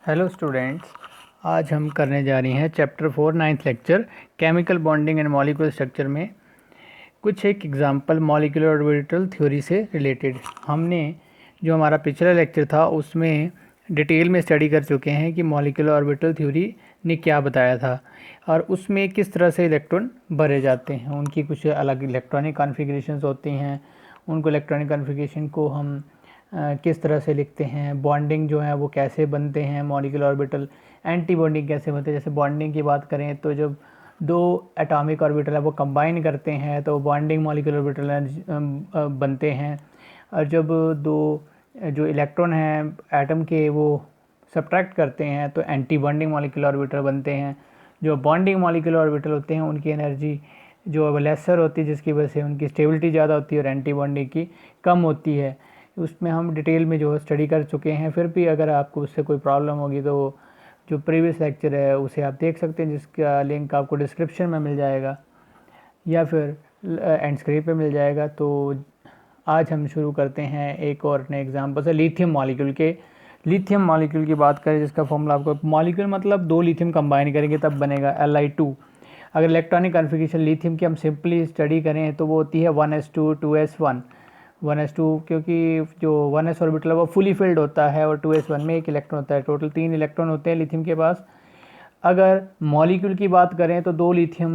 Hello students, आज हम करने जा रहे हैं chapter 4 ninth lecture chemical bonding and molecular structure में कुछ एक एग्जांपल मॉलिक्यूलर ऑर्बिटल थ्योरी से रिलेटेड। हमने जो हमारा पिछला लेक्चर था उसमें डिटेल में स्टडी कर चुके हैं कि मॉलिक्यूलर ऑर्बिटल थ्योरी ने क्या बताया था और उसमें किस तरह से इलेक्ट्रॉन भरे जाते हैं, उनकी कुछ अलग इलेक्ट्रॉनिक कॉन्फ़िगरेशंस होती हैं, उनको इलेक्ट्रॉनिक कॉन्फ़िगरेशन को हम किस तरह से लिखते हैं, बॉन्डिंग जो है वो कैसे बनते हैं, मॉलिक्यूलर ऑर्बिटल एंटी बॉन्डिंग कैसे बनते हैं। जैसे बॉन्डिंग की बात करें तो जब दो एटॉमिक ऑर्बिटल है वो कंबाइन करते हैं तो बॉन्डिंग मॉलिक्यूलर ऑर्बिटल बनते हैं, और जब दो जो इलेक्ट्रॉन हैं एटम के वो सब्ट्रैक्ट करते हैं तो एंटी बॉन्डिंग मॉलिक्यूलर ऑर्बिटल बनते हैं। जो बॉन्डिंग मॉलिक्यूलर ऑर्बिटल होते हैं उनकी एनर्जी जो लेसर होती है, जिसकी वजह से उनकी स्टेबिलिटी ज़्यादा होती है और एंटी बॉन्डिंग की कम होती है। उसमें हम डिटेल में जो है स्टडी कर चुके हैं। फिर भी अगर आपको उससे कोई प्रॉब्लम होगी तो जो प्रीवियस लेक्चर है उसे आप देख सकते हैं, जिसका लिंक आपको डिस्क्रिप्शन में मिल जाएगा या फिर एंड स्क्रीन पे मिल जाएगा। तो आज हम शुरू करते हैं एक और नए एग्जाम्पल से लिथियम मॉलिक्यूल के। लिथियम मॉलिक्यूल की बात करें जिसका फॉर्मूला आपको, मॉलिक्यूल मतलब दो लिथियम कंबाइन करेंगे तब बनेगा Li2। अगर इलेक्ट्रॉनिक कॉन्फ़िगरेशन लिथियम की हम सिंपली स्टडी करें तो वो होती है 1s2 2s1 1s2, क्योंकि जो 1s ऑर्बिटल है वो फुली फिल्ड होता है और 2s1 में एक इलेक्ट्रॉन होता है। टोटल 3 इलेक्ट्रॉन होते हैं लिथियम के पास। अगर मॉलिक्यूल की बात करें तो दो लिथियम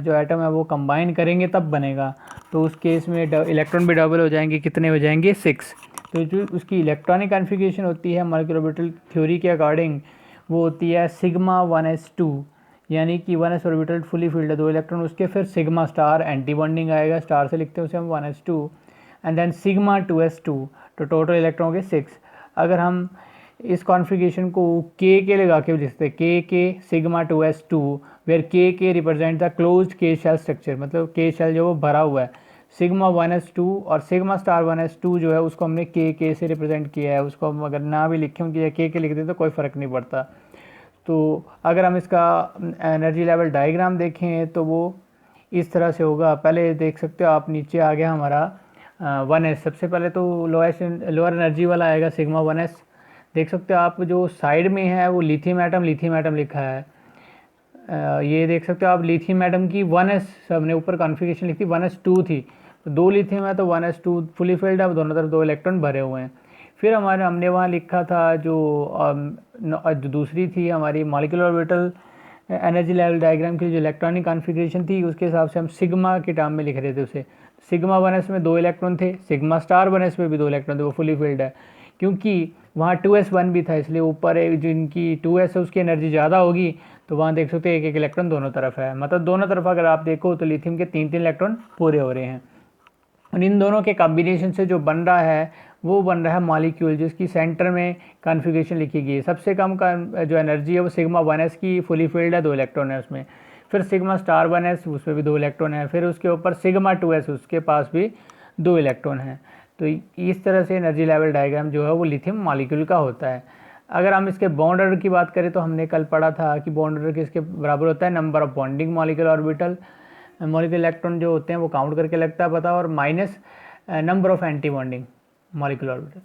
जो एटम है वो कंबाइन करेंगे तब बनेगा, तो उस केस में इलेक्ट्रॉन भी डबल हो जाएंगे। कितने हो जाएंगे? 6। तो जो उसकी इलेक्ट्रॉनिक कॉन्फ़िगरेशन होती है मॉलिक्यूलर ऑर्बिटल थ्योरी के अकॉर्डिंग वो होती है सिग्मा 1s2, यानी कि 1s ऑर्बिटल फुली फिल्ड है, दो इलेक्ट्रॉन उसके, फिर सिग्मा स्टार एंटी बॉन्डिंग आएगा, स्टार से लिखते हैं उसे हम 1s2, and then sigma 2s2, तो टोटल इलेक्ट्रॉन के 6। अगर हम इस कॉन्फ़िगरेशन को के लगा के लिखते हैं, के सिग्मा 2s2, वेयर के रिप्रेजेंट द क्लोज्ड के शेल स्ट्रक्चर, मतलब के शेल जो वो भरा हुआ है। सिग्मा 1s2 और सिग्मा स्टार 1s2 जो है उसको हमने के से रिप्रेजेंट किया है। उसको हम अगर ना भी लिखें उनकी के लिख दें तो कोई फ़र्क नहीं पड़ता। तो अगर हम इसका एनर्जी लेवल डायग्राम देखें तो वो इस तरह से होगा। पहले देख सकते हो आप, नीचे आ गया हमारा 1s। सबसे पहले तो लोअर एनर्जी वाला आएगा सिग्मा 1s। देख सकते हो आप जो साइड में है वो लिथियम एटम लिखा है। ये देख सकते हो आप लिथियम एटम की 1s, हमने ऊपर कॉन्फ़िगरेशन लिखी 1s2 थी, तो दो लिथियम है तो 1s2 फुली फिल्ड है, दोनों तरफ दो इलेक्ट्रॉन भरे हुए हैं। फिर हमने वहाँ लिखा था जो दूसरी थी हमारी molecular orbital energy level diagram की जो इलेक्ट्रॉनिक कॉन्फ़िगरेशन थी, उसके हिसाब से हम सिग्मा के टर्म में लिख रहे थे उसे। सिग्मा 1s में दो इलेक्ट्रॉन थे, सिग्मा स्टार 1s में भी दो इलेक्ट्रॉन थे, वो फुली फिल्ड है। क्योंकि वहाँ 2s1 भी था, इसलिए ऊपर जिनकी 2s है उसकी एनर्जी ज़्यादा होगी, तो वहाँ देख सकते हैं एक एक इलेक्ट्रॉन दोनों तरफ है। मतलब दोनों तरफ अगर आप देखो तो लिथियम के 3 इलेक्ट्रॉन पूरे हो रहे हैं। और इन दोनों के कॉम्बिनेशन से जो बन रहा है वो बन रहा है मॉलिक्यूल, जिसकी सेंटर में कॉन्फ़िगरेशन लिखी गई है। सबसे कम का जो एनर्जी है वो सिग्मा 1s की फुली फिल्ड है, दो इलेक्ट्रॉन है उसमें। फिर सिग्मा स्टार 1s, उसमें भी दो इलेक्ट्रॉन है। फिर उसके ऊपर सिग्मा 2s, उसके पास भी दो इलेक्ट्रॉन है। तो इस तरह से एनर्जी लेवल डायग्राम जो है वो लिथियम मॉलिक्यूल का होता है। अगर हम इसके बॉन्ड ऑर्डर की बात करें तो हमने कल पढ़ा था कि बॉन्ड ऑर्डर किसके बराबर होता है? Number of bonding molecular orbital, molecular electron जो होते हैं वो काउंट करके लगता है पता, और minus number of anti bonding molecular orbital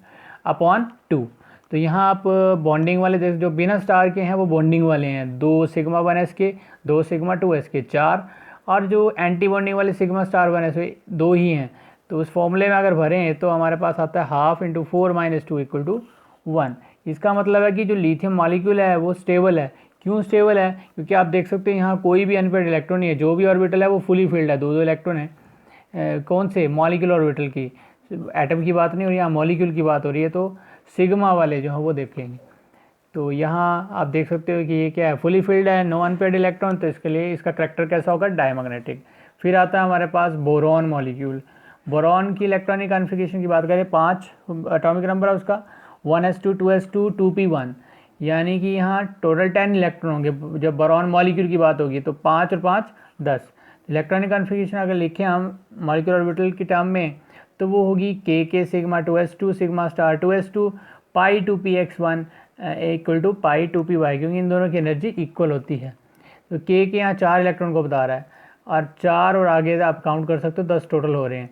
upon 2। तो यहाँ आप बॉन्डिंग वाले देख, जो बिना स्टार के हैं वो बॉन्डिंग वाले हैं, दो सिग्मा 1s के, दो सिग्मा 2s के, 4। और जो एंटी बॉन्डिंग वाले सिग्मा स्टार 1s दो ही हैं। तो उस फॉर्मूले में अगर भरें तो हमारे पास आता है half into 4 minus 2 equal to 1। इसका मतलब है कि जो लिथियम मॉलिक्यूल है वो स्टेबल है। क्यों स्टेबल है? क्योंकि आप देख सकते हैं यहाँ कोई भी अनपेयर्ड इलेक्ट्रॉन नहीं है, जो भी ऑर्बिटल है वो फुली फिल्ड है, दो दो इलेक्ट्रॉन है। कौन से? मॉलिक्यूलर ऑर्बिटल की, एटम की बात नहीं हो रही, यहाँ मॉलिक्यूल की बात हो रही है। तो सिग्मा वाले जो है वो देखेंगे। तो यहाँ आप देख सकते हो कि ये क्या है? फुली फिल्ड है, नो अनपेयर्ड इलेक्ट्रॉन, तो इसके लिए इसका करैक्टर कैसा होगा? डायमैग्नेटिक। फिर आता है हमारे पास बोरॉन मॉलिक्यूल। बोरॉन की इलेक्ट्रॉनिक कॉन्फ़िगरेशन की बात करें, 5 एटॉमिक नंबर है उसका, 1s2 2s2 2p1, यानी कि यहाँ टोटल 10 इलेक्ट्रॉन होंगे। जब बोरॉन मॉलिक्यूल की बात होगी तो 5 और 5 10। इलेक्ट्रॉनिक कॉन्फ़िगरेशन अगर लिखें हम मॉलिक्यूलर ऑर्बिटल की टर्म में तो वो होगी के sigma 2s2 sigma star 2s2 pi 2px1 equal to pi 2py, क्योंकि इन दोनों की एनर्जी इक्वल होती है। तो के यहाँ 4 इलेक्ट्रॉन को बता रहा है, और 4 और आगे आप काउंट कर सकते हो 10 टोटल हो रहे हैं।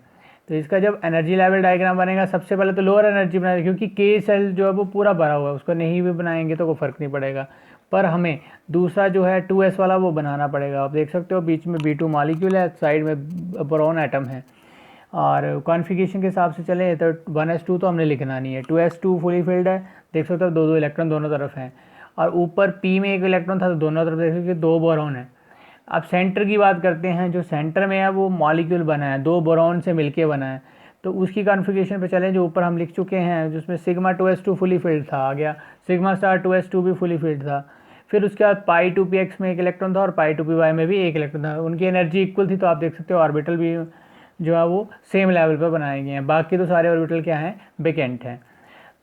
तो इसका जब एनर्जी लेवल डायग्राम बनेगा सबसे पहले तो लोअर एनर्जी बनाएगा, क्योंकि के सेल जो है वो पूरा भरा हुआ है, उसको नहीं भी बनाएंगे तो कोई फ़र्क नहीं पड़ेगा। पर हमें दूसरा जो है 2s वाला वो बनाना पड़ेगा। आप देख सकते हो बीच में B2 मॉलिक्यूल है, साइड में बोरॉन एटम है, और कॉन्फ़िगरेशन के हिसाब से चले तो 1s2 तो हमने लिखना नहीं है, 2s2 फुली फिल्ड है, देख सकते हो दो दो इलेक्ट्रॉन दोनों तरफ हैं, और ऊपर P में एक इलेक्ट्रॉन था तो दोनों तरफ देख सकते हो 2 बोरॉन है। अब सेंटर की बात करते हैं, जो सेंटर में है वो मॉलिक्यूल बना है, 2 बोरॉन से मिलके बना है, तो उसकी कॉन्फ़िगरेशन पे चलें जो ऊपर हम लिख चुके हैं, जिसमें सिग्मा 2s2 फुली फिल्ड था आ गया, सिग्मा स्टार 2s2 भी फुली फिल्ड था। फिर उसके बाद पाई 2px में एक इलेक्ट्रॉन था और पाई 2py में भी एक इलेक्ट्रॉन था, उनकी एनर्जी इक्वल थी, तो आप देख सकते हो ऑर्बिटल भी जो है वो सेम लेवल पर बनाए गए हैं। बाकी तो सारे ऑर्बिटल क्या हैं, वेकेंट हैं।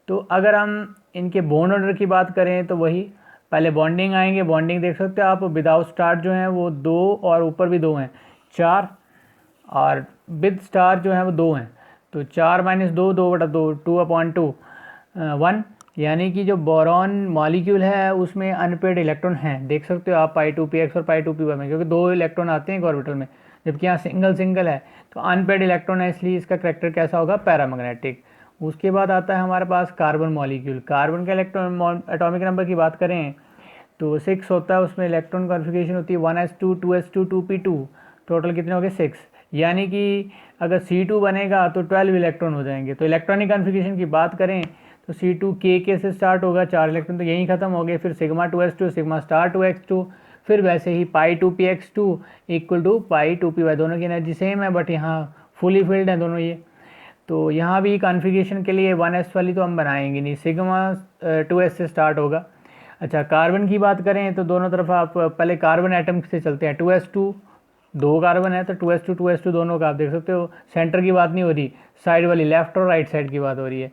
तो अगर हम इनके बॉन्ड ऑर्डर की बात करें तो वही पहले बॉन्डिंग आएंगे, बॉन्डिंग देख सकते हो आप, विदाउट स्टार जो है वो 2 और ऊपर भी 2 हैं 4, और विद स्टार जो है वो 2 हैं, तो 4 - 2 2/2 2/2 1, यानी कि जो बोरॉन मॉलिक्यूल है उसमें अनपेड इलेक्ट्रॉन हैं, देख सकते हो आप पाई 2px और पाई 2py में, क्योंकि 2 इलेक्ट्रॉन आते हैं एक ऑर्बिटल में, जबकि यहाँ सिंगल सिंगल है, तो अनपेड इलेक्ट्रॉन है, इसलिए इसका करैक्टर कैसा होगा, पैरामैग्नेटिक। उसके बाद आता है हमारे पास कार्बन मॉलिक्यूल। कार्बन का इलेक्ट्रॉन एटॉमिक नंबर की बात करें तो 6 होता है, उसमें इलेक्ट्रॉन कॉन्फ़िगरेशन होती है 1s2 2s2 2p2, टोटल कितने हो गए 6, यानी कि अगर C2 बनेगा तो 12 इलेक्ट्रॉन हो जाएंगे। तो इलेक्ट्रॉनिक कॉन्फ़िगरेशन की बात करें तो C2 के से स्टार्ट होगा, 4 इलेक्ट्रॉन तो यहीं ख़त्म हो गए, फिर sigma 2s2 sigma star 2x2, फिर वैसे ही पाई 2px2 equal to pi 2py, दोनों की एनर्जी सेम है बट यहाँ फुली फिल्ड है दोनों ये। तो यहाँ भी कॉन्फ़िगरेशन के लिए 1s वाली तो हम बनाएंगे नहीं, सिग्मा 2s से स्टार्ट होगा। अच्छा, कार्बन की बात करें तो दोनों तरफ आप पहले कार्बन एटम से चलते हैं, 2s2 2 कार्बन है तो 2s2 दोनों का आप देख सकते हो, सेंटर की बात नहीं हो रही, साइड वाली लेफ्ट और राइट साइड की बात हो रही है,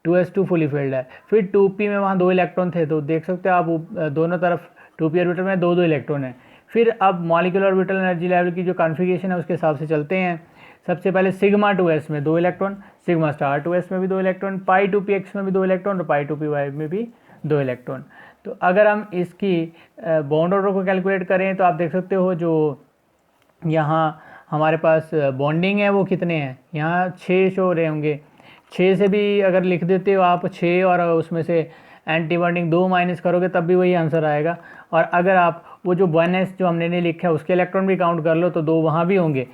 2s2 फुली फिल्ड है। फिर 2p में वहाँ 2 इलेक्ट्रॉन थे, तो देख सकते हो आप दोनों तरफ 2p ऑर्बिटल में 2 इलेक्ट्रॉन है। फिर अब मॉलिक्यूलर ऑर्बिटल एनर्जी लेवल की जो कॉन्फ़िगरेशन है उसके हिसाब से चलते हैं। सबसे पहले सिग्मा 2s में 2 इलेक्ट्रॉन, सिग्मा स्टार 2s में भी 2 इलेक्ट्रॉन, पाई 2px में भी 2 इलेक्ट्रॉन और पाई 2py में भी 2 इलेक्ट्रॉन। तो अगर हम इसकी बॉन्ड ऑर्डर को कैलकुलेट करें तो आप देख सकते हो जो यहाँ हमारे पास बॉन्डिंग है वो कितने हैं, यहाँ 6 शो हो रहे होंगे, 6 से भी अगर लिख देते हो आप 6 और उसमें से एंटी बॉन्डिंग 2 माइनस करोगे तब भी वही आंसर आएगा। और अगर आप वो जो 1s जो हमने नहीं लिखा है उसके इलेक्ट्रॉन भी काउंट कर लो तो 2 वहाँ भी होंगे,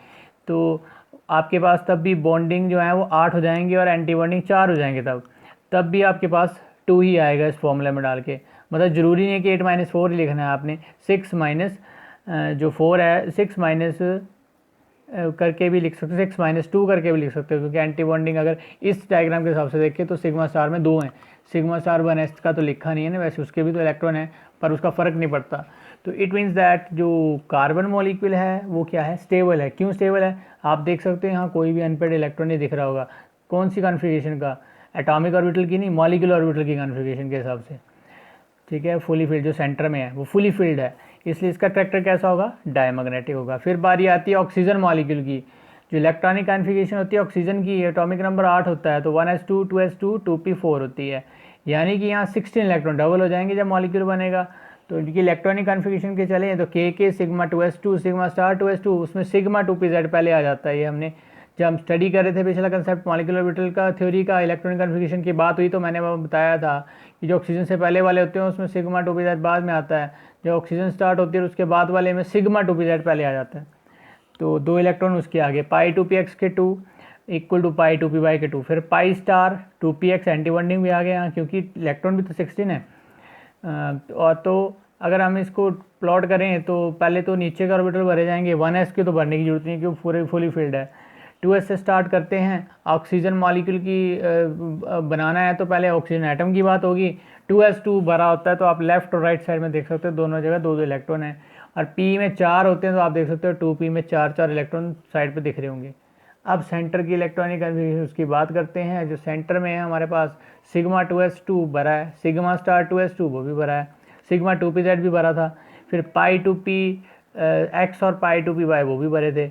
तो आपके पास तब भी बॉन्डिंग जो है वो 8 हो जाएंगे और एंटी बॉन्डिंग 4 हो जाएंगे, तब भी आपके पास 2 ही आएगा इस फॉर्मूले में डाल के। मतलब ज़रूरी नहीं है कि 8 - 4 ही लिखना है आपने, 6 माइनस जो 4 है 6 माइनस करके भी लिख सकते हो, 6 - 2 करके भी लिख सकते हो, क्योंकि एंटी बॉन्डिंग अगर इस डायग्राम के हिसाब से देखें तो सिग्मा स्टार में 2 हैं, सिग्मा स्टार 1s का तो लिखा नहीं है ना, वैसे उसके भी तो इलेक्ट्रॉन है पर उसका फ़र्क नहीं पड़ता। तो इट मीन्स दैट जो कार्बन मॉलिक्यूल है वो क्या है, स्टेबल है। क्यों स्टेबल है, आप देख सकते हैं यहाँ कोई भी अनपेड इलेक्ट्रॉन नहीं दिख रहा होगा, कौन सी कॉन्फ़िगरेशन का, एटॉमिक ऑर्बिटल की नहीं, मॉलिक्यूलर ऑर्बिटल की कॉन्फ़िगरेशन के हिसाब से, ठीक है। फुली फिल्ड जो सेंटर में है वो फुली फिल्ड है, इसलिए इसका करैक्टर कैसा होगा, डायमैग्नेटिक होगा। फिर बारी आती है ऑक्सीजन मॉलिक्यूल की, जो इलेक्ट्रॉनिक कॉन्फ़िगरेशन होती है ऑक्सीजन की, एटॉमिक नंबर 8 होता है, तो 1s2 2s2 2p4 होती है, यानी कि यहाँ 16 इलेक्ट्रॉन डबल हो जाएंगे जब मॉलिक्यूल बनेगा। तो इनकी इलेक्ट्रॉनिक कॉन्फ़िगरेशन के चले तो के sigma 2s2 sigma star 2s2, उसमें सिग्मा 2pz पहले आ जाता है। ये हमने जब हम स्टडी कर रहे थे पिछला कंसेप्ट मॉलिक्यूलर ऑर्बिटल का थ्योरी का, इलेक्ट्रॉनिक कॉन्फ़िगरेशन की बात हुई तो मैंने वो बताया था कि जो ऑक्सीजन से पहले वाले होते हैं उसमें सिग्मा 2pz बाद में आता है, जब ऑक्सीजन स्टार्ट होती है उसके बाद वाले में सिग्मा 2pz पहले आ जाता है, तो 2 इलेक्ट्रॉन उसके आगे, पाई 2px के 2 इक्वल टू पाई 2py के 2, फिर pi star 2px anti bonding भी आ गया यहाँ, क्योंकि इलेक्ट्रॉन भी तो 16 है। और तो अगर हम इसको प्लॉट करें तो पहले तो नीचे का ऑर्बिटल भरे जाएंगे, 1s की तो भरने की जरूरत नहीं है क्योंकि पूरे फुली फिल्ड है। 2s से स्टार्ट करते हैं, ऑक्सीजन मॉलिक्यूल की बनाना है तो पहले ऑक्सीजन एटम की बात होगी, 2s2 भरा होता है, तो आप लेफ्ट और राइट साइड में देख सकते हो दोनों जगह 2 इलेक्ट्रॉन है, और p में 4 होते हैं तो आप देख सकते हो 2p में 4 इलेक्ट्रॉन साइड पे दिख रहे होंगे। अब सेंटर की इलेक्ट्रॉनिक कॉन्फ़िगरेशन उसकी बात करते हैं, जो सेंटर में है हमारे पास सिग्मा 2s2 भरा है, सिग्मा स्टार 2s2 वो भी भरा है, सिग्मा 2pz भी भरा था, फिर पाई 2p x और पाई 2py वो भी भरे थे।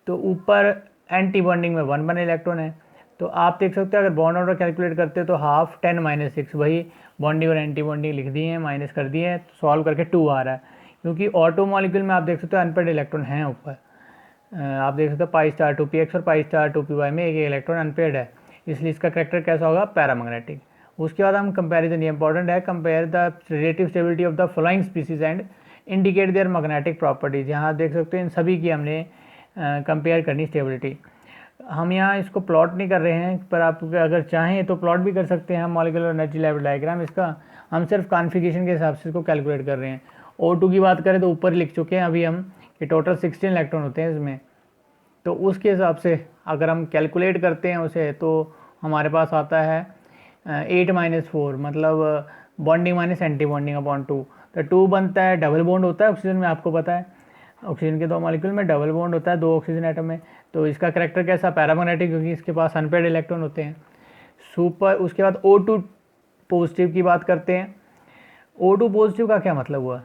तो ऊपर एंटी बॉन्डिंग में 1 इलेक्ट्रॉन है, तो आप देख सकते हो अगर बॉन्ड ऑर्डर कैलकुलेट करते हो तो हाफ 10 - 6, वही बॉन्डिंग और एंटी बॉन्डिंग लिख दी है, माइनस कर दिए, सॉल्व करके 2 आ रहा है, क्योंकि ऑटो मॉलिक्यूल में आप देख सकते हो अनपेड इलेक्ट्रॉन हैं ऊपर। आप देख सकते हो पाई स्टार 2p x और पाई स्टार 2p y में एक इलेक्ट्रॉन अनपेयर्ड है, इसलिए इसका करेक्टर कैसा होगा, पैरामैग्नेटिक। उसके बाद हम कंपैरिजन, ये इंपॉर्टेंट है, compare the relative stability of the following species and indicate their magnetic properties. यहाँ आप देख सकते हो इन सभी की हमने कंपेयर करनी स्टेबिलिटी। हम यहाँ इसको प्लॉट नहीं कर रहे हैं, पर आप अगर चाहें तो प्लॉट भी कर सकते हैं हम मॉलिक्यूलर एनर्जी लेवल डायग्राम इसका। हम सिर्फ कॉन्फ़िगरेशन के हिसाब से इसको कैलकुलेट कर रहे हैं। O2 की बात करें तो ऊपर लिख चुके हैं अभी हम कि टोटल 16 इलेक्ट्रॉन होते हैं इसमें, तो उसके हिसाब से अगर हम कैलकुलेट करते हैं उसे तो हमारे पास आता है 8-4, मतलब bonding minus anti bonding upon 2। तो 2 बनता है, डबल बॉन्ड होता है ऑक्सीजन में, आपको पता है ऑक्सीजन के 2 मॉलिक्यूल में डबल बॉन्ड होता है 2 ऑक्सीजन एटम में। तो इसका करेक्टर कैसा, पैरामैग्नेटिक, क्योंकि इसके पास अनपेयर्ड इलेक्ट्रॉन होते हैं। सुपर, उसके बाद O2 पॉजिटिव की बात करते हैं। O2 पॉजिटिव का क्या मतलब हुआ,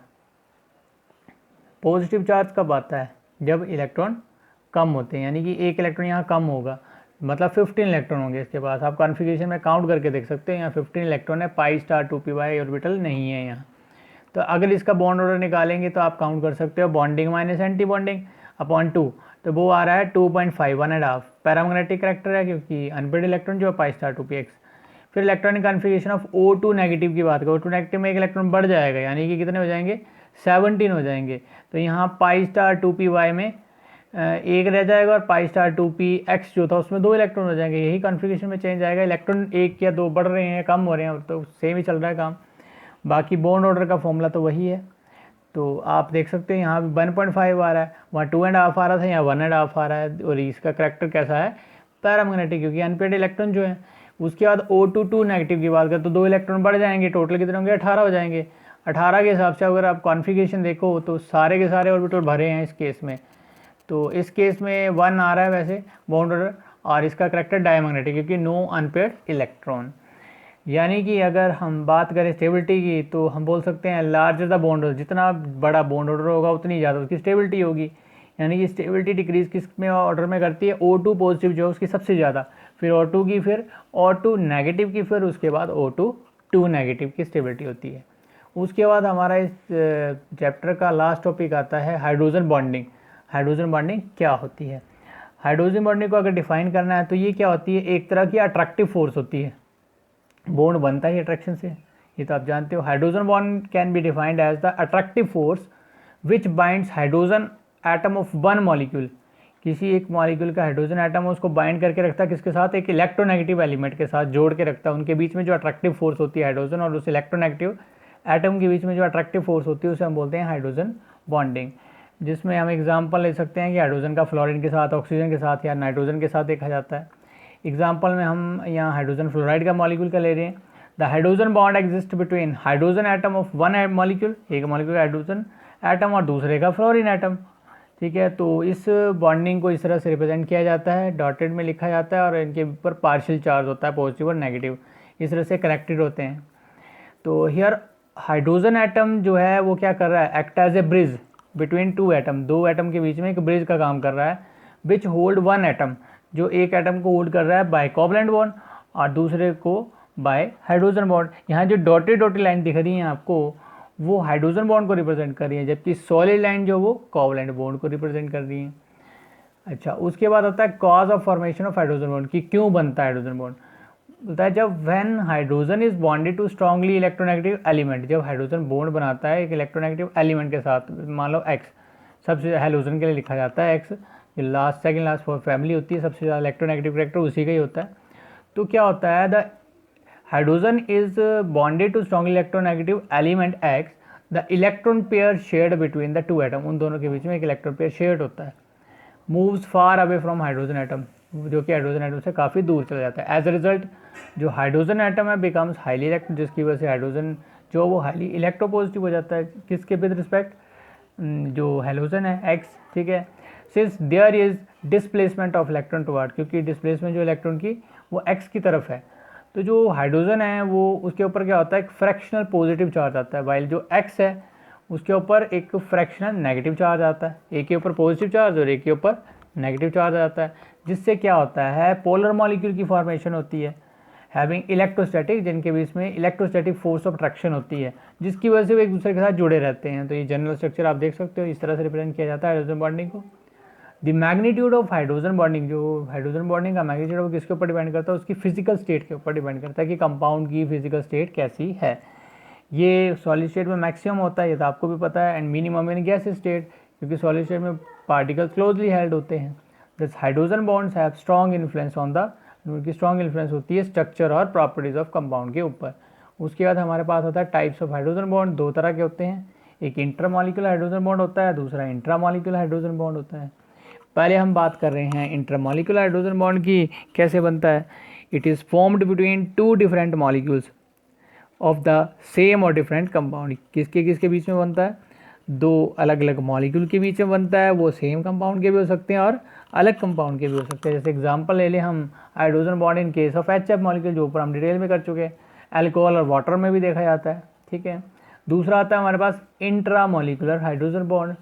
पॉजिटिव चार्ज कब आता है, जब इलेक्ट्रॉन कम होते हैं, यानी कि एक इलेक्ट्रॉन यहाँ कम होगा, मतलब 15 इलेक्ट्रॉन होंगे इसके पास। आप कॉन्फ़िगरेशन में काउंट करके देख सकते हैं, यहाँ 15 इलेक्ट्रॉन है, pi star 2p y orbital नहीं है यहाँ। तो अगर इसका बॉन्ड ऑर्डर निकालेंगे तो आप काउंट कर सकते हो bonding minus anti bonding upon 2, तो वो आ रहा है 2.5, 1.5। पैरामैग्नेटिक करेक्टर है क्योंकि अनपेयर्ड इलेक्ट्रॉन जो है पाई स्टार 2px। फिर electronic configuration of O2 negative की बात करें, O2 नेगेटिव में एक इलेक्ट्रॉन बढ़ जाएगा, यानी कि कितने हो जाएंगे, 17 हो जाएंगे। तो यहाँ पाई स्टार 2p y में एक रह जाएगा और पाई स्टार 2px जो था उसमें 2 इलेक्ट्रॉन हो जाएंगे। यही कॉन्फ़िगरेशन में चेंज आएगा, इलेक्ट्रॉन 1 या 2 बढ़ रहे हैं, कम हो रहे हैं, तो सेम ही चल रहा है काम। बाकी बॉन्ड ऑर्डर का फॉर्मूला तो वही है। तो आप देख सकते हैं यहाँ 1.5 आ रहा है, वहाँ 2.5 आ रहा था, यहाँ 1.5 आ रहा है। और इसका करेक्टर कैसा है, पैरामैग्नेटिक, क्योंकि अनपेयर्ड इलेक्ट्रॉन जो है। उसके बाद O2 नेगेटिव की बात करें तो 2 इलेक्ट्रॉन बढ़ जाएंगे, टोटल कितने होंगे, 18 हो जाएंगे। 18 के हिसाब से अगर आप कॉन्फ़िगरेशन देखो तो सारे के सारे ऑर्बिटल भरे हैं इस केस में। तो इस केस में 1 आ रहा है वैसे बॉन्ड ऑर्डर, और इसका करेक्टर डायमैग्नेटिक, क्योंकि नो अनपेयर्ड इलेक्ट्रॉन। यानी कि अगर हम बात करें स्टेबिलिटी की तो हम बोल सकते हैं लार्जर द बॉन्ड ऑर्डर, जितना बड़ा बॉन्ड ऑर्डर होगा उतनी ज़्यादा उसकी स्टेबिलिटी होगी। यानी कि स्टेबिलिटी डिक्रीज किस में ऑर्डर में करती है, O2 पॉजिटिव जो है उसकी सबसे ज़्यादा, फिर O2 की, फिर O2 नेगेटिव की, फिर उसके बाद O2 नेगेटिव की स्टेबिलिटी होती है। उसके बाद हमारा इस चैप्टर का लास्ट टॉपिक आता है हाइड्रोजन बॉन्डिंग। हाइड्रोजन बॉन्डिंग क्या होती है, हाइड्रोजन बॉन्डिंग को अगर डिफाइन करना है तो ये क्या होती है, एक तरह की अट्रैक्टिव फोर्स होती है। बॉन्ड बनता है अट्रैक्शन से, ये तो आप जानते हो। Hydrogen bond can be defined as the attractive force which binds hydrogen atom of one molecule. किसी एक मॉलिक्यूल का हाइड्रोजन एटम उसको बाइंड करके रखता है किसके साथ, एक इलेक्ट्रोनेगेटिव एलिमेंट के साथ जोड़ के रखता है। उनके बीच में जो अट्रैक्टिव फोर्स होती है हाइड्रोजन और उस इलेक्ट्रोनेगेटिव एटम के बीच में जो अट्रैक्टिव फोर्स होती है उसे हम बोलते हैं हाइड्रोजन बॉन्डिंग। जिसमें हम एग्जांपल ले सकते हैं कि हाइड्रोजन का फ्लोरीन के साथ, ऑक्सीजन के साथ या नाइट्रोजन के साथ देखा जाता है। एग्जाम्पल में हम यहाँ हाइड्रोजन फ्लोराइड का मॉलिक्यूल का ले रहे हैं। The hydrogen bond exist between hydrogen atom of one molecule, एक मॉलिक्यूल हाइड्रोजन एटम और दूसरे का फ्लोरीन एटम। ठीक है, तो इस बॉन्डिंग को इस तरह से रिप्रेजेंट किया जाता है, डॉटेड में लिखा जाता है, और इनके ऊपर पार्शियल चार्ज होता है, पॉजिटिव और नेगेटिव, इस तरह से कनेक्टेड होते हैं। तो हियर हाइड्रोजन एटम जो है वो क्या कर रहा है, act as a bridge between two atom, दो एटम के बीच में एक ब्रिज का काम कर रहा है। विच होल्ड वन एटम, जो एक एटम को होल्ड कर रहा है बाय कोवलेंट बॉन्ड और दूसरे को बाय हाइड्रोजन बॉन्ड। यहाँ जो डॉटेड लाइन दिख रही है आपको वो हाइड्रोजन बॉन्ड को रिप्रेजेंट कर रही है, जबकि सॉलिड लाइन जो वो कोवलेंट बॉन्ड को रिप्रेजेंट कर रही है। अच्छा, उसके बाद आता है cause of formation of hydrogen bond, कि क्यों बनता है हाइड्रोजन बॉन्ड। बोलता है जब when hydrogen is bonded to strongly electronegative element, जब हाइड्रोजन बॉन्ड बनाता है एक इलेक्ट्रोनेगेटिव एलिमेंट के साथ, मान लो एक्स, सबसे हाइड्रोजन के लिए लिखा जाता है एक्स, जो लास्ट सेकंड लास्ट फैमिली होती है, सबसे ज़्यादा इलेक्ट्रोनेगेटिव कैरेक्टर उसी का ही होता है। तो क्या होता है, the hydrogen is bonded to strongly electronegative element X, the electron pair shared between the two atom, उन दोनों के बीच में एक इलेक्ट्रॉन पेयर शेयर्ड होता है। Moves far away from hydrogen atom, जो कि हाइड्रोजन एटम से काफ़ी दूर चला जाता है। एज अ रिजल्ट जो हाइड्रोजन एटम है बिकम्स हाईली इलेक्ट्रो, जिसकी वजह से हाइड्रोजन जो वो हाईली इलेक्ट्रोपॉजिटिव हो जाता है, किसके विद रिस्पेक्ट, जो हाइड्रोजन है एक्स। ठीक है, since there is displacement of electron toward, क्योंकि डिस्प्लेसमेंट जो इलेक्ट्रॉन की वो एक्स की तरफ है, तो जो हाइड्रोजन है वो उसके ऊपर क्या होता है, एक फ्रैक्शनल पॉजिटिव चार्ज आता है, वाइल जो एक्स है उसके ऊपर एक फ्रैक्शनल नेगेटिव चार्ज आता है, एक के ऊपर पॉजिटिव चार्ज और एक के ऊपर नेगेटिव चार्ज आता है, जिससे क्या होता है पोलर मॉलिक्यूल की फॉर्मेशन होती है हैविंग इलेक्ट्रोस्टैटिक, जिनके बीच में इलेक्ट्रोस्टैटिक फोर्स ऑफ अट्रैक्शन होती है, जिसकी वजह से वो एक दूसरे के साथ जुड़े रहते हैं। तो ये जनरल स्ट्रक्चर आप देख सकते हो, इस तरह से रिप्रेजेंट किया जाता है हाइड्रोजन बॉन्डिंग को। The magnitude of hydrogen bonding, जो हाइड्रोजन बॉन्डिंग का मैग्नीट्यूड वो किसके ऊपर डिपेंड करता है, उसकी फिजिकल स्टेट के ऊपर डिपेंड करता है कि कंपाउंड की फिजिकल स्टेट कैसी है। ये सॉलिड स्टेट में मैक्सिमम होता है, ये तो आपको भी पता है, and minimum in gas state, क्योंकि सॉलिड स्टेट में पार्टिकल क्लोजली हेल्ड होते हैं। This hydrogen bonds have strong influence on the, उनकी स्ट्रॉन्ग इन्फ्लुएंस होती है स्ट्रक्चर और प्रॉपर्टीज ऑफ कंपाउंड के ऊपर। उसके बाद हमारे पास होता है टाइप्स ऑफ हाइड्रोजन बॉन्ड, दो तरह के होते हैं, एक इंटरमॉलिक्यूलर हाइड्रोजन बॉन्ड होता है, दूसरा इंट्रामॉलिक्यूलर हाइड्रोजन बॉन्ड होता है। पहले हम बात कर रहे हैं इंटरमॉलिक्यूलर हाइड्रोजन बॉन्ड की, कैसे बनता है। It is formed between two different molecules of the same और डिफरेंट कंपाउंड। किसके किसके बीच में बनता है, दो अलग अलग मॉलिक्यूल के बीच में बनता है, वो सेम कंपाउंड के भी हो सकते हैं और अलग कंपाउंड के भी हो सकते हैं। जैसे एग्जांपल ले लें हम, hydrogen bond in case of HF molecule, जो ऊपर हम डिटेल में कर चुके हैं, अल्कोहल और वाटर में भी देखा जाता है, ठीक है। दूसरा आता है हमारे पास intramolecular hydrogen bond.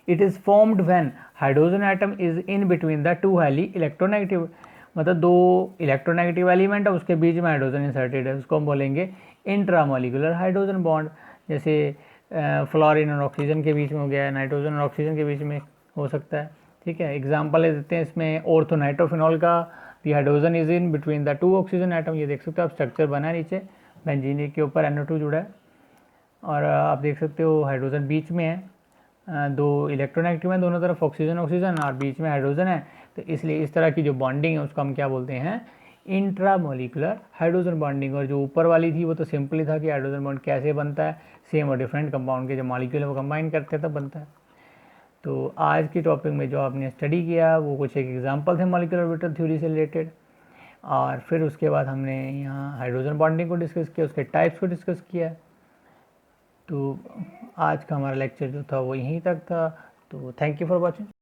It is formed when hydrogen atom is in between the two highly electronegative, मतलब दो इलेक्ट्रोनेगेटिव एलिमेंट है, उसके बीच में हाइड्रोजन इंसर्टेड है, उसको हम बोलेंगे इंट्रामॉलिक्यूलर हाइड्रोजन बॉन्ड। जैसे फ्लोरीन और ऑक्सीजन के बीच में हो गया, नाइट्रोजन और ऑक्सीजन के बीच में हो सकता है, ठीक है। एग्जांपल ले देते हैं इसमें ऑर्थोनाइट्रोफिनॉल का, the hydrogen is in between the to oxygen atom. ये देख सकते हो आप, स्ट्रक्चर बना है नीचे, बेंजीन के ऊपर NO2 जुड़ा है, और आप देख सकते हो हाइड्रोजन बीच में है, दो इलेक्ट्रोनेगेटिव है दोनों तरफ, ऑक्सीजन ऑक्सीजन, और बीच में हाइड्रोजन है, तो इसलिए इस तरह की जो बॉन्डिंग है उसको हम क्या बोलते हैं, इंट्रामोलिकुलर हाइड्रोजन बॉन्डिंग। और जो ऊपर वाली थी वो तो सिंपल ही था कि हाइड्रोजन बॉन्ड कैसे बनता है, सेम और डिफरेंट कंपाउंड के जो मॉलिक्यूल है वो कंबाइन करते हैं तब बनता है। तो आज की टॉपिक में जो आपने स्टडी किया वो कुछ एक एग्जांपल थे मॉलिक्यूलर ऑर्बिटल थ्योरी से रिलेटेड, और फिर उसके बाद हमने यहाँ हाइड्रोजन बॉन्डिंग को डिस्कस किया, उसके टाइप्स को डिस्कस किया। तो आज का हमारा लेक्चर जो था वो यहीं तक था। तो थैंक यू फॉर वॉचिंग।